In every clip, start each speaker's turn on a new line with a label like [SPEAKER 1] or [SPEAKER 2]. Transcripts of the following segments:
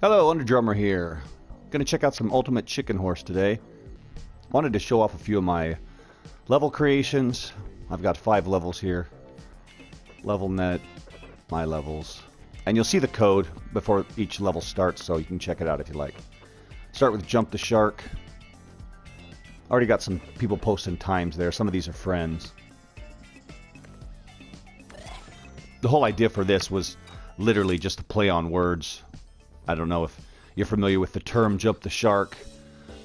[SPEAKER 1] Hello, Underdrummer here. Gonna check out some Ultimate Chicken Horse today. Wanted to show off a few of my level creations. I've got 5 levels here. LevelNet, my levels. And you'll see the code before each level starts, so you can check it out if you like. Start with Jump the Shark. Already got some people posting times there. Some of these are friends. The whole idea for this was literally just to play on words. I don't know if you're familiar with the term Jump the Shark,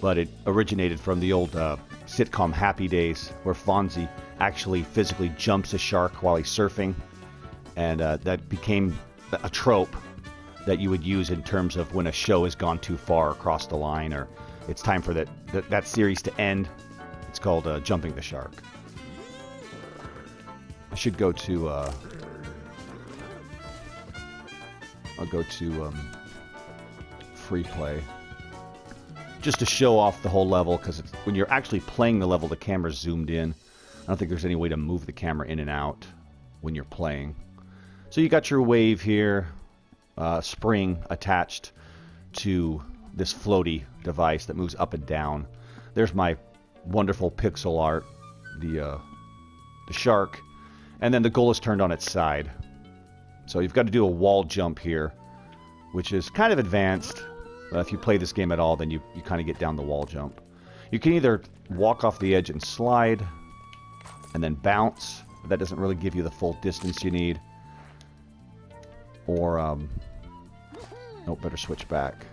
[SPEAKER 1] but it originated from the old sitcom Happy Days, where Fonzie actually physically jumps a shark while he's surfing. And that became a trope that you would use in terms of when a show has gone too far across the line, or it's time for that series to end. It's called Jumping the Shark. I should go to... I'll go to free play. Just to show off the whole level, because when you're actually playing the level, the camera's zoomed in. I don't think there's any way to move the camera in and out when you're playing. So you got your wave here, spring attached to this floaty device that moves up and down. There's my wonderful pixel art, the shark, and then the goal is turned on its side. So you've got to do a wall jump here, which is kind of advanced. If you play this game at all, then you kind of get down the wall jump. You can either walk off the edge and slide, and then bounce. That doesn't really give you the full distance you need. Or, nope, better switch back.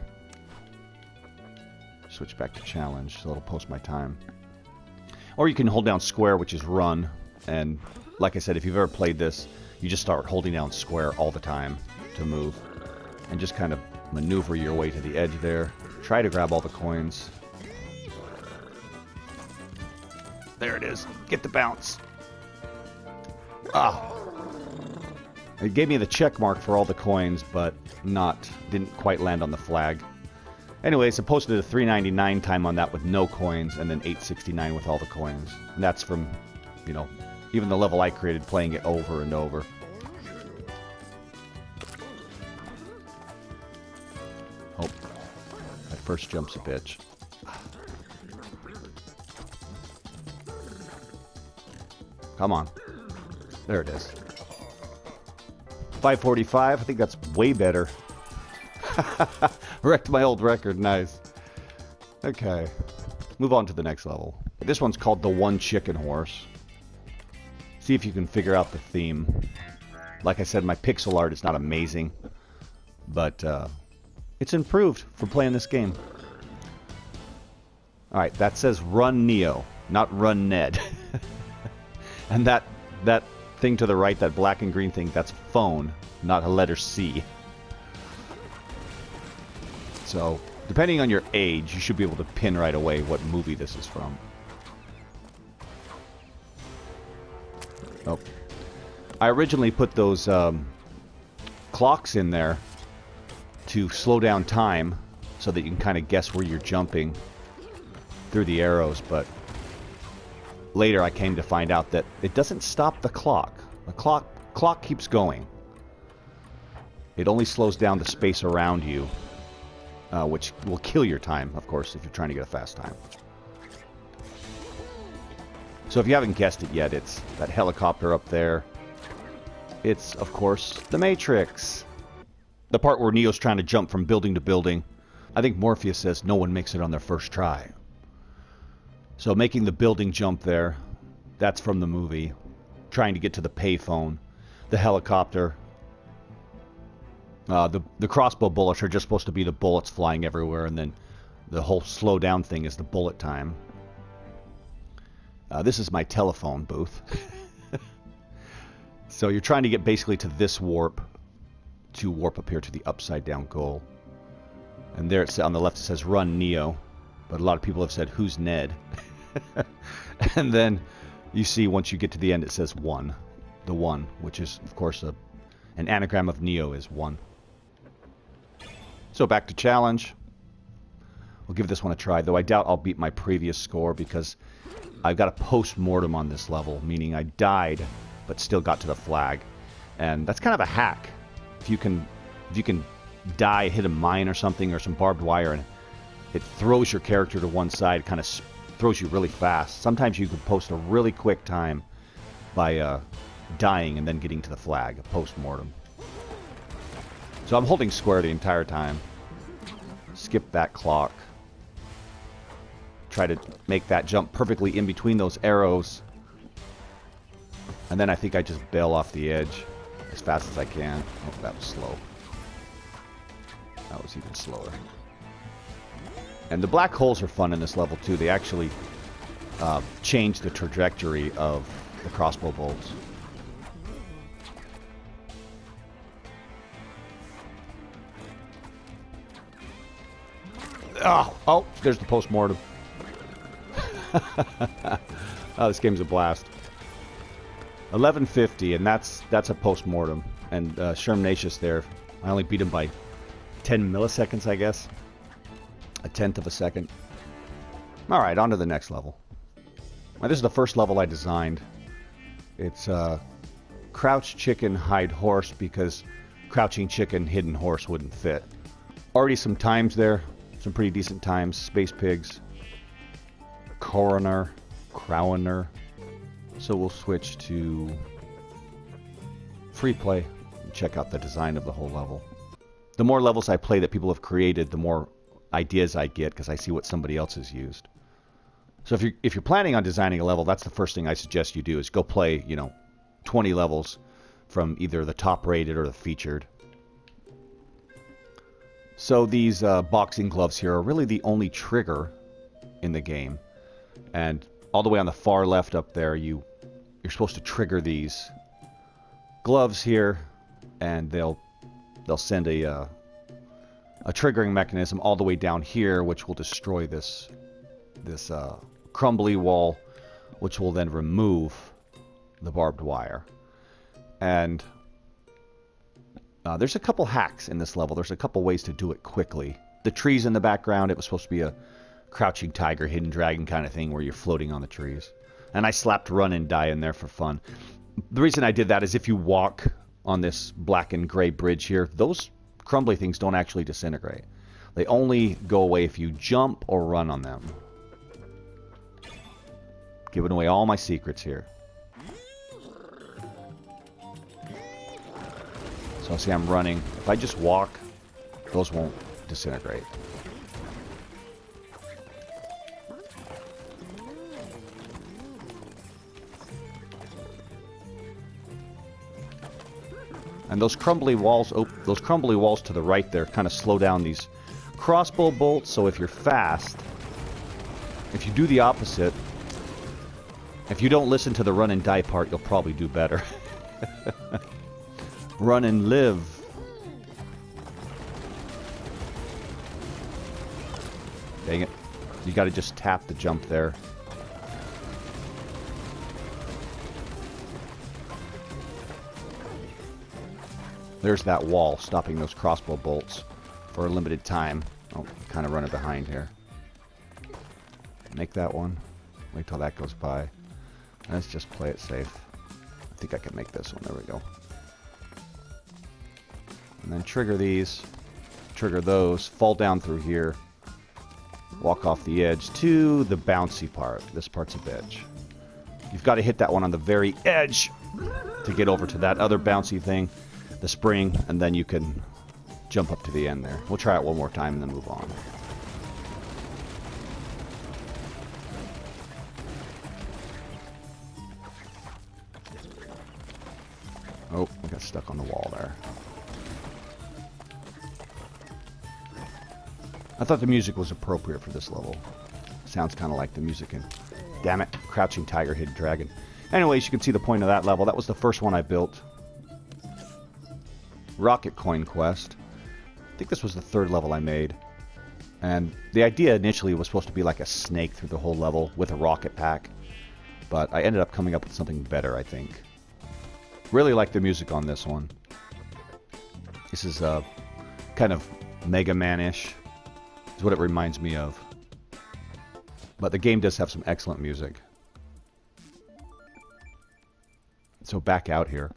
[SPEAKER 1] Switch back to challenge, so it'll post my time. Or you can hold down square, which is run. And like I said, if you've ever played this, you just start holding down square all the time to move. And just kind of maneuver your way to the edge there. Try to grab all the coins. There it is. Get the bounce. Ah. It gave me the check mark for all the coins, but didn't quite land on the flag. Anyways, I posted a $3.99 time on that with no coins, and then $8.69 with all the coins. And that's from, even the level I created, playing it over and over. Oh, that first jump's a bitch. Come on. There it is. 545. I think that's way better. Wrecked my old record. Nice. Okay. Move on to the next level. This one's called the One Chicken Horse. See if you can figure out the theme. Like I said, my pixel art is not amazing, but it's improved for playing this game. Alright, that says Run Neo, not Run Ned. And that thing to the right, that black and green thing, that's phone, not a letter C. So, depending on your age, you should be able to pin right away what movie this is from. Oh. I originally put those clocks in there to slow down time so that you can kind of guess where you're jumping through the arrows, but later I came to find out that it doesn't stop the clock. The clock keeps going. It only slows down the space around you, which will kill your time, of course, if you're trying to get a fast time. So if you haven't guessed it yet, it's that helicopter up there. It's, of course, the Matrix. The part where Neo's trying to jump from building to building. I think Morpheus says no one makes it on their first try. So making the building jump there, that's from the movie. Trying to get to the payphone, the helicopter. The crossbow bullets are just supposed to be the bullets flying everywhere, and then the whole slow down thing is the bullet time. This is my telephone booth. So you're trying to get basically to this warp to warp up here to the upside down goal. And there it's on the left it says Run Neo, but a lot of people have said who's Ned? And then you see once you get to the end it says 1. The 1, which is of course an anagram of Neo is 1. So back to challenge. We'll give this one a try, though I doubt I'll beat my previous score because I've got a post-mortem on this level, meaning I died but still got to the flag. And that's kind of a hack. If you can die, hit a mine or something, or some barbed wire, and it throws your character to one side, kind of throws you really fast. Sometimes you can post a really quick time by dying and then getting to the flag, post-mortem. So I'm holding square the entire time. Skip that clock. Try to make that jump perfectly in between those arrows. And then I think I just bail off the edge as fast as I can. Oh, that was slow. That was even slower. And the black holes are fun in this level too. They actually change the trajectory of the crossbow bolts. Oh, there's the post-mortem. Oh, this game's a blast. 1150, and that's a post-mortem. And Shermnatius there, I only beat him by 10 milliseconds, I guess. A tenth of a second. Alright, on to the next level. Now, this is the first level I designed. It's Crouch Chicken, Hide Horse, because Crouching Chicken, Hidden Horse wouldn't fit. Already some times there. Some pretty decent times. Space Pigs. Coroner. So we'll switch to free play and check out the design of the whole level. The more levels I play that people have created, the more ideas I get because I see what somebody else has used. So if you're planning on designing a level, that's the first thing I suggest you do is go play, 20 levels from either the top rated or the featured. So these boxing gloves here are really the only trigger in the game. And all the way on the far left up there, you're supposed to trigger these gloves here, and they'll send a triggering mechanism all the way down here, which will destroy this crumbly wall, which will then remove the barbed wire. And there's a couple hacks in this level. There's a couple ways to do it quickly. The trees in the background, it was supposed to be a crouching tiger, hidden dragon kind of thing where you're floating on the trees. And I slapped run and die in there for fun. The reason I did that is if you walk on this black and gray bridge here, those crumbly things don't actually disintegrate. They only go away if you jump or run on them. Giving away all my secrets here. So see, I'm running. If I just walk, those won't disintegrate. And those crumbly walls to the right there kind of slow down these crossbow bolts. So if you're fast, if you do the opposite, if you don't listen to the run and die part, you'll probably do better. Run and live. Dang it. You got to just tap the jump there. There's that wall stopping those crossbow bolts for a limited time. Oh, kind of running behind here. Make that one. Wait till that goes by. Let's just play it safe. I think I can make this one. There we go. And then trigger these. Trigger those. Fall down through here. Walk off the edge to the bouncy part. This part's a bitch. You've got to hit that one on the very edge to get over to that other bouncy thing. The spring, and then you can jump up to the end there. We'll try it one more time and then move on. Oh, I got stuck on the wall there. I thought the music was appropriate for this level. Sounds kind of like the music in, damn it, Crouching Tiger, Hidden Dragon. Anyways, you can see the point of that level. That was the first one I built. Rocket Coin Quest. I think this was the third level I made. And the idea initially was supposed to be like a snake through the whole level with a rocket pack. But I ended up coming up with something better, I think. Really like the music on this one. This is kind of Mega Man-ish. Is what it reminds me of. But the game does have some excellent music. So back out here.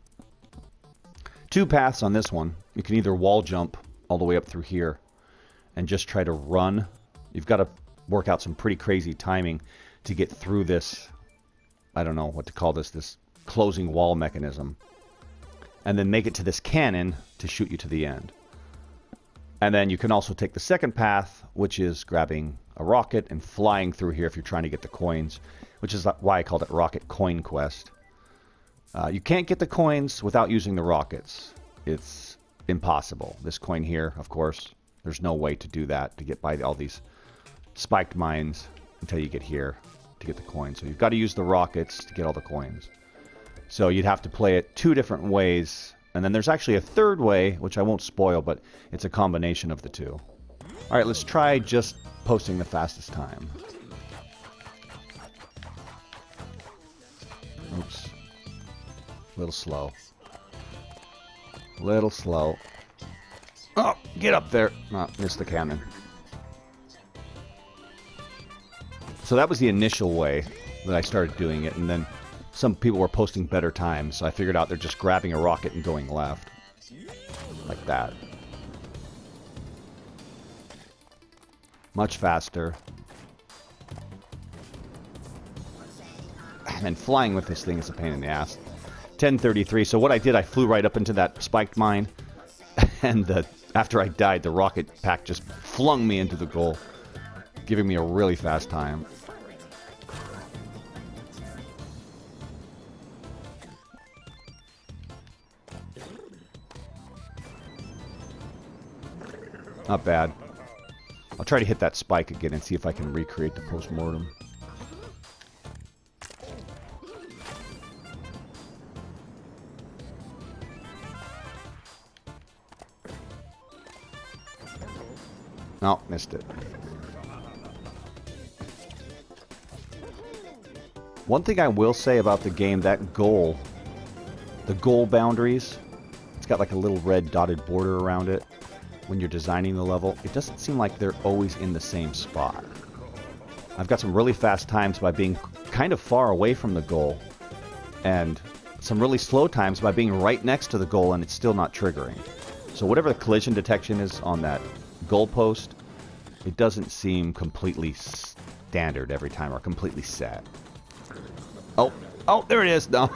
[SPEAKER 1] Two paths on this one. You can either wall jump all the way up through here and just try to run. You've got to work out some pretty crazy timing to get through this, I don't know what to call this, this closing wall mechanism. And then make it to this cannon to shoot you to the end. And then you can also take the second path, which is grabbing a rocket and flying through here if you're trying to get the coins, which is why I called it Rocket Coin Quest. You can't get the coins without using the rockets. It's impossible. This coin here, of course, there's no way to do that, to get by all these spiked mines until you get here to get the coins. So you've got to use the rockets to get all the coins. So you'd have to play it 2 different ways. And then there's actually a third way, which I won't spoil, but it's a combination of the 2. All right, let's try just posting the fastest time. Oops. A little slow. A little slow. Oh, get up there. Oh, missed the cannon. So that was the initial way that I started doing it, and then some people were posting better times, so I figured out they're just grabbing a rocket and going left. Like that. Much faster. And flying with this thing is a pain in the ass. 10:33. So what I did, I flew right up into that spiked mine. And after I died, the rocket pack just flung me into the goal, giving me a really fast time. Not bad. I'll try to hit that spike again and see if I can recreate the post-mortem. No, missed it. One thing I will say about the game, that goal, the goal boundaries, it's got like a little red dotted border around it. When you're designing the level, it doesn't seem like they're always in the same spot. I've got some really fast times by being kind of far away from the goal, and some really slow times by being right next to the goal and it's still not triggering. So whatever the collision detection is on that goal post, it doesn't seem completely standard every time or completely set. Oh, there it is. No.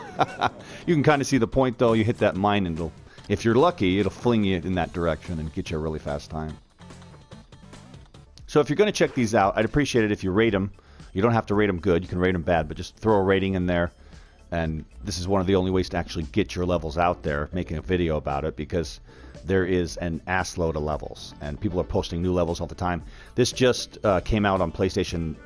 [SPEAKER 1] You can kind of see the point though. You hit that mine and if you're lucky, it'll fling you in that direction and get you a really fast time. So if you're going to check these out, I'd appreciate it if you rate them. You don't have to rate them good. You can rate them bad, but just throw a rating in there. And this is one of the only ways to actually get your levels out there, making a video about it, because there is an ass load of levels. And people are posting new levels all the time. This just came out on PlayStation.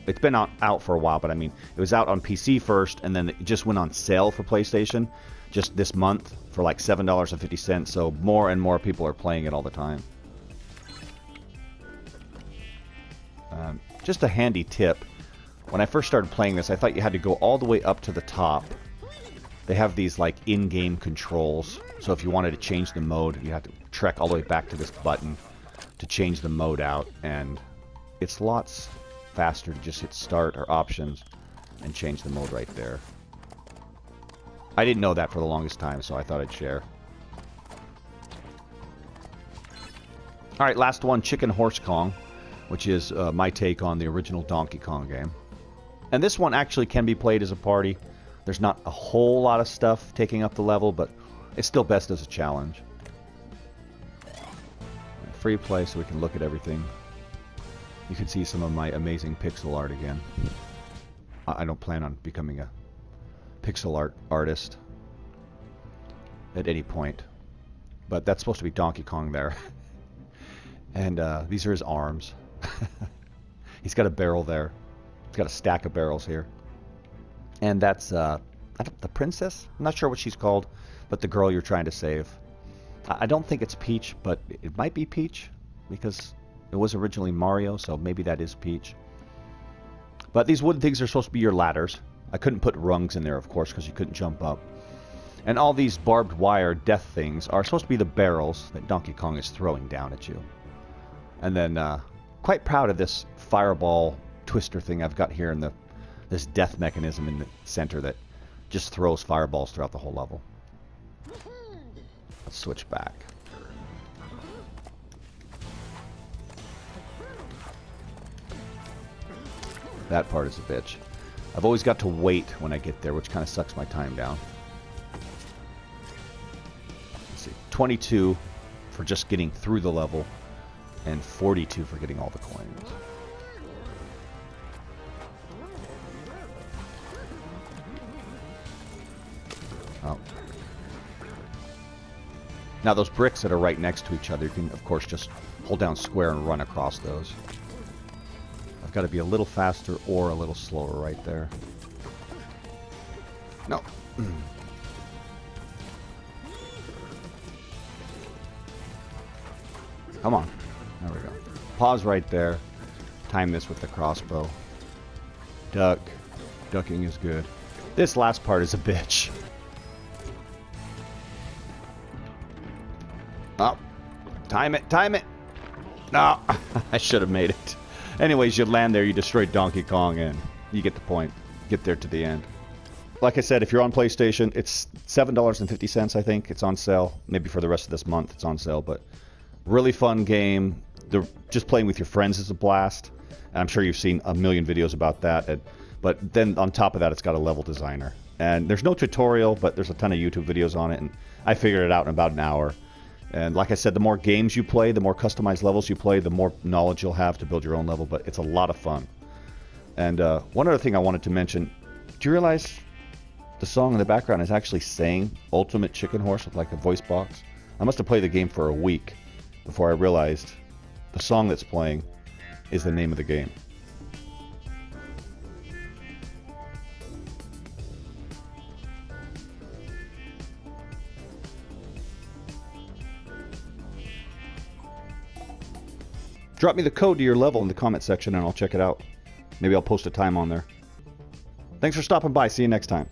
[SPEAKER 1] It's been out for a while, but I mean, it was out on PC first, and then it just went on sale for PlayStation just this month for like $7.50, so more and more people are playing it all the time. Just a handy tip. When I first started playing this, I thought you had to go all the way up to the top. They have these like in-game controls, so if you wanted to change the mode, you had to trek all the way back to this button to change the mode out, and it's lots faster to just hit start or options and change the mode right there. I didn't know that for the longest time, so I thought I'd share. Alright, last one, Chicken Horse Kong, which is my take on the original Donkey Kong game. And this one actually can be played as a party. There's not a whole lot of stuff taking up the level, but it's still best as a challenge. Free play so we can look at everything. You can see some of my amazing pixel art again. I don't plan on becoming a pixel art artist at any point, but that's supposed to be Donkey Kong there. And these are his arms. He's got a barrel there. He's got a stack of barrels here. And that's the princess? I'm not sure what she's called, but the girl you're trying to save. I don't think it's Peach, but it might be Peach because it was originally Mario, so maybe that is Peach. But these wooden things are supposed to be your ladders. I couldn't put rungs in there, of course, because you couldn't jump up. And all these barbed wire death things are supposed to be the barrels that Donkey Kong is throwing down at you. And then, quite proud of this fireball twister thing I've got here in this death mechanism in the center that just throws fireballs throughout the whole level. Let's switch back. That part is a bitch. I've always got to wait when I get there, which kind of sucks my time down. Let's see, 22 for just getting through the level, and 42 for getting all the coins. Oh. Now those bricks that are right next to each other, you can of course just hold down square and run across those. I've got to be a little faster or a little slower right there. No. Come on. There we go. Pause right there. Time this with the crossbow. Duck. Ducking is good. This last part is a bitch. Oh. Time it. Time it. No. I should have made it. Anyways, you land there, you destroy Donkey Kong, and you get the point. Get there to the end. Like I said, if you're on PlayStation, it's $7.50, I think. It's on sale. Maybe for the rest of this month it's on sale, but really fun game. Just playing with your friends is a blast. And I'm sure you've seen a million videos about that. But then on top of that, it's got a level designer. And there's no tutorial, but there's a ton of YouTube videos on it, and I figured it out in about an hour. And like I said, the more games you play, the more customized levels you play, the more knowledge you'll have to build your own level, but it's a lot of fun. And one other thing I wanted to mention, do you realize the song in the background is actually saying Ultimate Chicken Horse with like a voice box? I must have played the game for a week before I realized the song that's playing is the name of the game. Drop me the code to your level in the comment section and I'll check it out. Maybe I'll post a time on there. Thanks for stopping by. See you next time.